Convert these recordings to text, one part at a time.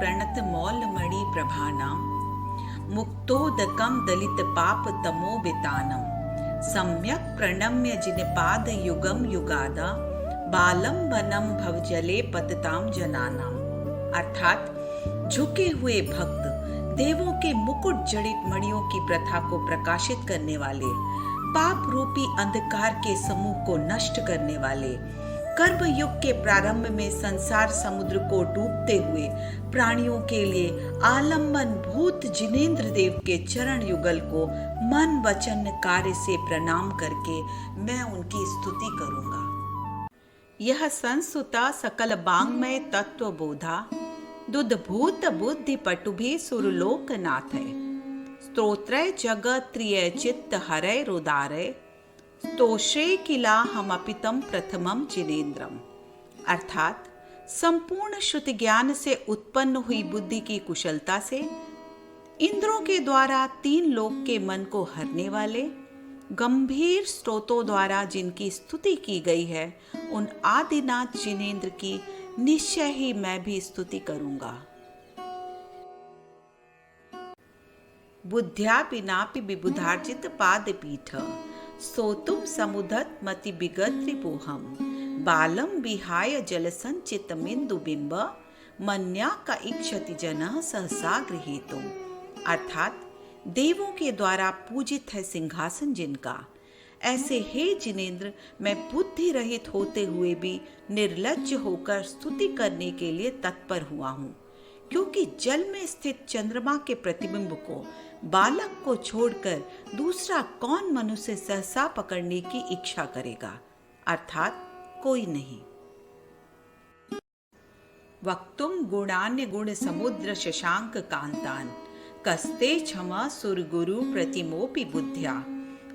प्रणत मौलमणि प्रभानाम मुक्तोदकम दलित पाप तमो वितानम सम्यक प्रणम्य जिनपाद युगम युगादा बालम वनम भवजले पतताम जनानाम। अर्थात झुके हुए भक्त, देवों के मुकुट जड़ित मणियों की प्रथा को प्रकाशित करने वाले, पाप रूपी अंधकार के समूह को नष्ट करने वाले, कर्म युग के प्रारंभ में संसार समुद्र को डूबते हुए प्राणियों के लिए आलम्बन भूत जिनेंद्र देव के चरण युगल को मन वचन कार्य से प्रणाम करके मैं उनकी स्तुति करूंगा। यह संसुता सकल बांगमय तत्व बोधा दुधभूत बुद्धि पटुभि सुरलोक नाथ है। स्तोत्रय जगत त्रिय चित्त हरय रुदारय तोषे किला हम अपितम प्रथमम जिनेन्द्रम। अर्थात संपूर्ण श्रुति ज्ञान से उत्पन्न हुई बुद्धि की कुशलता से इंद्रों के द्वारा तीन लोक के मन को हरने वाले, गंभीर स्तोत्रों द्वारा जिनकी स्तुति की गई है, उन आदिनाथ जिनेन्द्र की निश्चय ही मैं भी स्तुति करूंगा। बुद्ध्या पिनापि विबुधार्जित पाद पीठ सोतुम समुदत मति बिगत त्रिपोहम बालम विहाय जल संचित मिंदु बिंब मन्या का इक्षति जन सहसा गृहीतुम। अर्थात देवों के द्वारा पूजित है सिंहासन जिनका, ऐसे हे जिनेन्द्र मैं बुद्धि रहित होते हुए भी निर्लज्ज होकर स्तुति करने के लिए तत्पर हुआ हूँ, क्योंकि जल में स्थित चंद्रमा के प्रतिबिंब को बालक को छोड़कर दूसरा कौन मनुष्य सहसा पकड़ने की इच्छा करेगा। अर्थात कोई नहीं। वक्तुम गुणान्य गुण समुद्र शशांक कांतान कस्ते क्षमा सुरगुरु प्रतिमोपि बुद्ध्या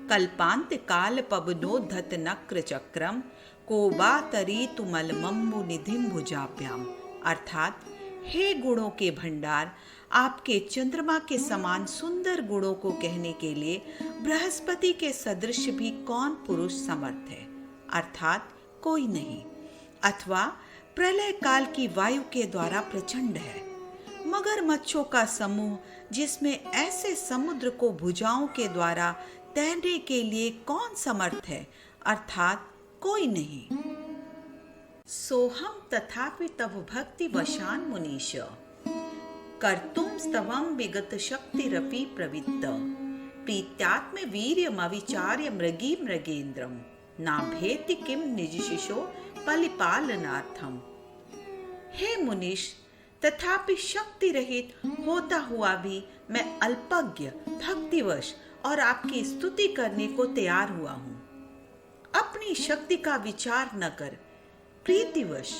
कल्पांत काल पवनोद्धत नक्र चक्रम कोबा तरी तुमलमम्बु निधिम भुजाभ्याम। अर्थात हे गुणों के भंडार, आपके चंद्रमा के समान सुंदर गुणों को कहने के लिए बृहस्पति के सदृश भी कौन पुरुष समर्थ है। अर्थात कोई नहीं। अथवा प्रलय काल की वायु के द्वारा प्रचंड है। मगरमच्छों का समूह जिसमें ऐसे समुद्र को भुजाओं के द्वारा तैरने के लिए कौन समर्थ है। अर्थात कोई नहीं। सोहम तथापि तव भक्ति वशान मुनीश कर्तुम स्तवम विगत शक्तिरपि प्रवित्त प्रीत्यात्म वीर्यम अविचार्य मृगी मृगेन्द्रम नाभेति किम निजशिशो परिपालनार्थम। हे मुनीश, तथापि शक्ति रहित होता हुआ भी मैं अल्पज्ञ भक्तिवश और आपकी स्तुति करने को तैयार हुआ हूँ। अपनी शक्ति का विचार न कर प्रीतिवश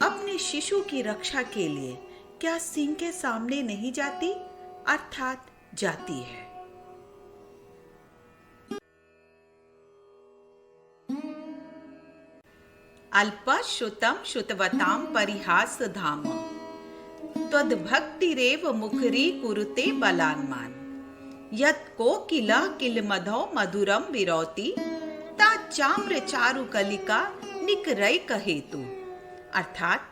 अपने शिशु की रक्षा के लिए क्या सिंह के सामने नहीं जाती। अर्थात जाती है। अल्पश्रुतम श्रुतवताम परिहास धाम त्वद भक्तिरेव मुखरी कुरुते बलान्मान यत् कोकिला किल मधो मधुरम विरौति ता चाम्र चारु कलिका निकरय कहेतु। अर्थात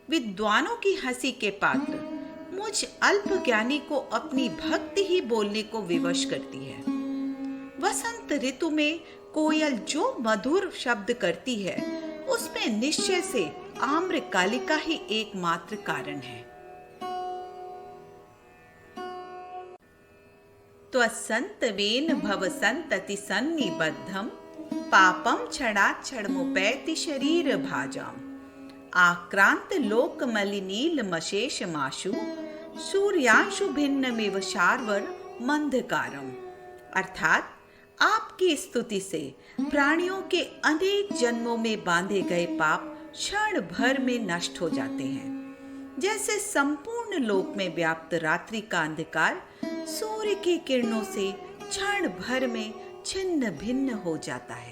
विद्वानों की हंसी के पात्र मुझ अल्प ज्ञानी को अपनी भक्ति ही बोलने को विवश करती है। वसंत ऋतु में कोयल जो मधुर शब्द करती है, उसमें निश्चय से आम्र कालिका ही एकमात्र कारण है। त्वसंतवेन भवसंतति सन्निबद्धम पापम क्षणाक्षणमुपैति शरीर भाजाम आक्रांत लोक मलिनील मशेष माशु सूर्यांशु भिन्नमेव शार्वर मंधकारम। अर्थात आपकी स्तुति से प्राणियों के अनेक जन्मों में बांधे गए पाप क्षण भर में नष्ट हो जाते हैं, जैसे संपूर्ण लोक में व्याप्त रात्रि का अंधकार सूर्य की किरणों से क्षण भर में छिन्न भिन्न हो जाता है।